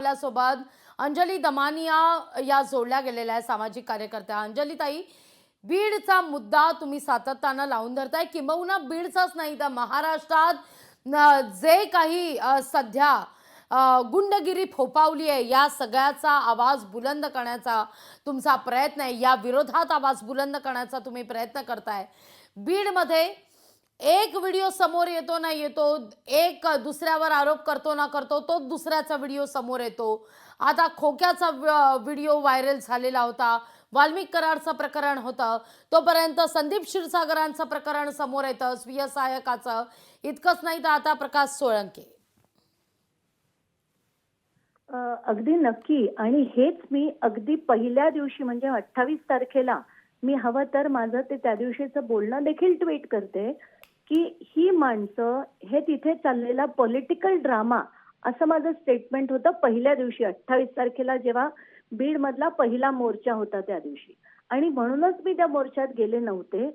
आपल्यासोबत अंजली दमानिया या जोडल्या गेलेल्या आहे, सामाजिक कार्यकर्त्या. अंजली ताई, बीडचा मुद्दा तुम्ही सातत्यानं लावून धरताय, किंबहुना बीडचाच नाही तर महाराष्ट्रात जे काही सध्या गुंडगिरी फोफावली आहे, या सगळ्याचा आवाज बुलंद करण्याचा तुमचा प्रयत्न आहे, या विरोधात आवाज बुलंद करण्याचा तुम्ही प्रयत्न करताय. बीडमध्ये एक व्हिडिओ समोर येतो ना येतो, एक दुसऱ्यावर आरोप करतो ना करतो, तो दुसऱ्याचा व्हिडिओ समोर येतो. आता खोक्याचा व्हिडिओ व्हायरल झालेला होता, वाल्मिक कराडचं प्रकरण होतं, तोपर्यंत संदीप क्षीरसागरांचं प्रकरण समोर येतं, स्वीय सहाय्यकाचं. इतकंच नाही तर आता प्रकाश सोळंके. अगदी नक्की. आणि हेच मी अगदी पहिल्या दिवशी म्हणजे 28 तारखेला मी हवं तर माझं ते त्या दिवशीचं बोलणं देखील ट्विट करते, की ही माणसं हे तिथे चाललेला पॉलिटिकल ड्रामा असं माझं स्टेटमेंट होतं पहिल्या दिवशी 28 तारखेला जेव्हा बीडमधला पहिला मोर्चा होता त्या दिवशी. आणि म्हणूनच मी त्या मोर्चात गेले नव्हते,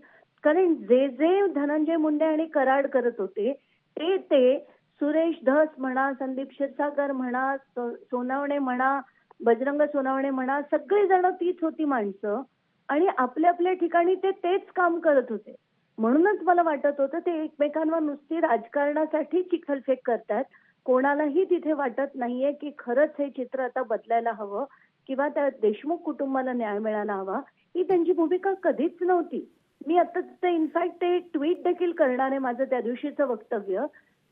कारण जे जे धनंजय मुंडे आणि कराड करत होते ते सुरेश धस म्हणा, संदीप क्षीरसागर म्हणा, सोनावणे म्हणा, बजरंग सोनावणे म्हणा, सगळी जण तीच होती माणसं आणि आपल्या आपल्या ठिकाणी ते तेच काम करत होते. म्हणूनच मला वाटत होतं ते एकमेकांवर नुसती राजकारणासाठी चिखलफेक करतात. कोणालाही तिथे वाटत नाहीये की खरंच हे चित्र आता बदलायला हवं किंवा त्या देशमुख कुटुंबाला न्याय मिळायला हवा. ही त्यांची भूमिका कधीच नव्हती. मी आता इनफॅक्ट ते ट्विट देखील करणार आहे माझं त्या दिवशीचं वक्तव्य,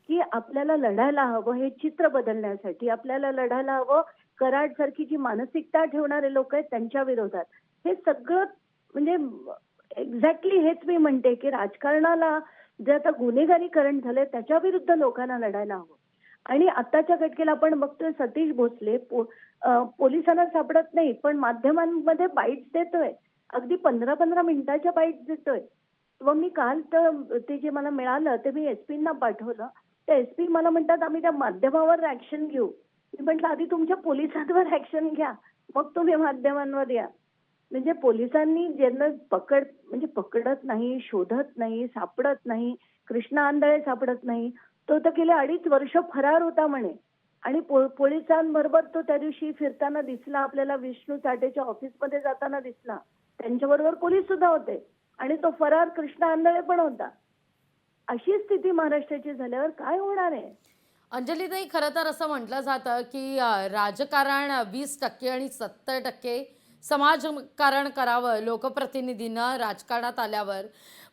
की आपल्याला लढायला हवं हे चित्र बदलण्यासाठी. आपल्याला लढायला हवं कराड सारखी जी मानसिकता ठेवणारे लोक आहेत त्यांच्या विरोधात. हे सगळं म्हणजे एक्झॅक्टली हेच मी म्हणते, की राजकारणाला जे आता गुन्हेगारीकरण झालंय त्याच्या विरुद्ध लोकांना लढायला हवं. आणि आताच्या घटनेला आपण बघतोय सतीश भोसले पोलिसांना सापडत नाही, पण माध्यमांमध्ये बाईट्स देतोय. अगदी 15-15 मिनिटाच्या बाईट्स देतोय. व मी काल तर ते जे मला मिळालं ते मी एसपींना पाठवलं. त्या एसपी मला म्हणतात आम्ही त्या माध्यमावर ऍक्शन घेऊ. मी म्हटलं आधी तुमच्या पोलिसांवर ऍक्शन घ्या, मग तुम्ही माध्यमांवर या. म्हणजे पोलिसांनी ज्यांना म्हणजे पकडत नाही, शोधत नाही, सापडत नाही. कृष्णा आंधळे सापडत नाही. तो तर गेले 2.5 वर्ष फरार होता म्हणे. आणि पोलिसांबरोबर तो त्या दिवशी फिरताना दिसला आपल्याला, विष्णू चाटेच्या ऑफिसमध्ये जाताना दिसला. त्यांच्याबरोबर पोलीस सुद्धा होते आणि तो फरार कृष्णा आंधळे पण होता. अशी स्थिती महाराष्ट्राची झाल्यावर काय होणार आहे? अंजलीताई, खरं तर असं म्हटलं जातं की राजकारण 20% आणि 70% समाजकारण करावं लोकप्रतिनिधीनं राजकारणात आल्यावर.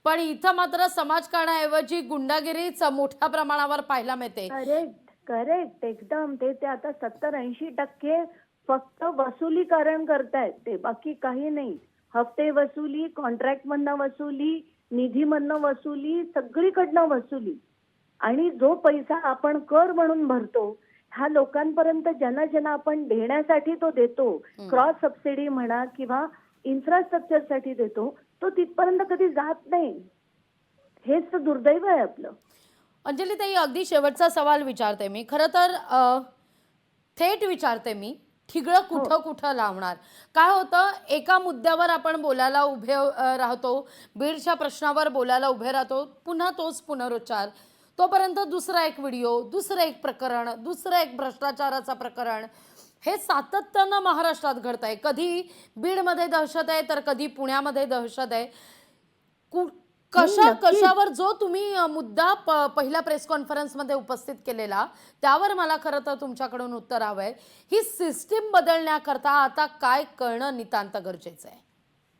पण इथं मात्र समाजकारणाऐवजी गुंडागिरीच मोठ्या प्रमाणावर पाहायला मिळते. Correct, correct. एकदम ते आता 70-80% फक्त वसुलीकरण करतायत ते, बाकी काही नाही. हफ्ते वसुली, कॉन्ट्रॅक्ट मधनं वसुली, निधीमधनं वसुली, सगळीकडनं वसुली. आणि जो पैसा आपण कर म्हणून भरतो ह्या लोकांपर्यंत ज्यांना ज्यांना आपण देण्यासाठी तो देतो, क्रॉस सबसिडी म्हणा किंवा इन्फ्रास्ट्रक्चरसाठी देतो, तो तिथपर्यंत कधी जात नाही. हेच तर दुर्दैव आहे आपलं. अंजलीताई, अगदी शेवटचा सवाल विचारते मी. खरं तर थेट विचारते मी, ठिगळं हो. कुठं कुठं लावणार? काय होतं, एका मुद्द्यावर आपण बोलायला उभे राहतो, बीडच्या प्रश्नावर बोलायला उभे राहतो, पुन्हा तोच पुनरुच्चार. तोपर्यंत दुसरा एक व्हिडिओ, दुसरं एक प्रकरण, दुसरं एक भ्रष्टाचाराचं प्रकरण, हे सातत्यानं महाराष्ट्रात घडत आहे. कधी बीडमध्ये दहशत आहे तर कधी पुण्यामध्ये दहशत आहे. नाही, नक्कीच. कशावर जो तुम्ही मुद्दा पहिल्या प्रेस कॉन्फरन्समध्ये उपस्थित केलेला, त्यावर मला खरं तर तुमच्याकडून उत्तर हवंय. ही सिस्टीम बदलण्याकरता आता काय करणं नितांत गरजेचं आहे?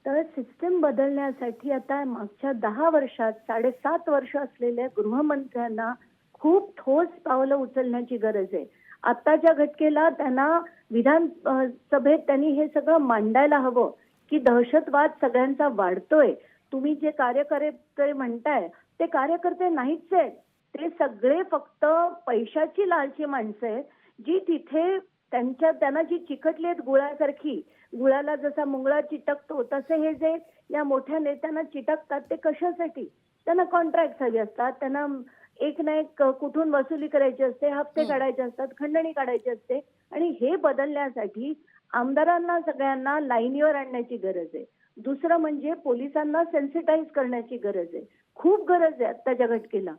तर सिस्टीम बदलण्यासाठी आता मागच्या 10 वर्षात 7.5 वर्ष असलेल्या गृहमंत्र्यांना खूप ठोस पावलं उचलण्याची गरज आहे. आत्ताच्या घटनेला त्यांना विधान सभेत त्यांनी हे सगळं मांडायला हवं, की दहशतवाद सगळ्यांचा वाढतोय. तुम्ही जे कार्यकर्ते म्हणताय ते कार्यकर्ते नाहीच आहेत. ते सगळे फक्त पैशाची लालची माणसं आहेत, जी तिथे त्यांना जी चिकटली आहेत गुळासारखी. गुळाला जसा मुंगळा चिटकतो तसे हे जे या मोठ्या नेत्यांना चिटकतात ते कशासाठी? त्यांना कॉन्ट्रॅक्ट हवे असतात, त्यांना एक ना एक कुठून वसुली करायची असते, हप्ते काढायचे असतात, खंडणी काढायची असते. आणि हे बदलण्यासाठी आमदारांना सगळ्यांना लाईनीवर आणण्याची गरज आहे. दुसरं म्हणजे पोलिसांना सेन्सिटाईज करण्याची गरज आहे. खूप गरज आहे आत्ताच्या घटनेला.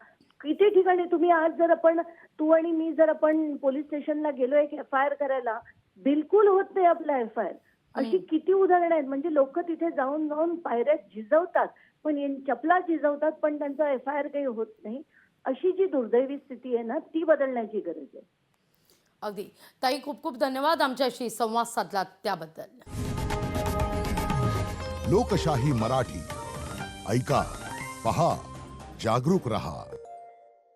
किती ठिकाणी तुम्ही आज जर आपण तू आणि मी जर आपण पोलीस स्टेशनला गेलो एक FIR करायला, बिलकुल होत नाही आपला FIR. अशी किती उदाहरणं आहेत. म्हणजे लोक तिथे जाऊन जाऊन पायऱ्या झिजवतात, पण चपला झिजवतात, पण त्यांचा FIR काही होत नाही. अशी जी दुर्दैवी स्थिती आहे ना, ती बदलण्याची गरज आहे. अगदी ताई, खूप खूप धन्यवाद आमच्याशी संवाद साधला त्याबद्दल. लोकशाही मराठी ऐका, पहा, जागरूक रहा.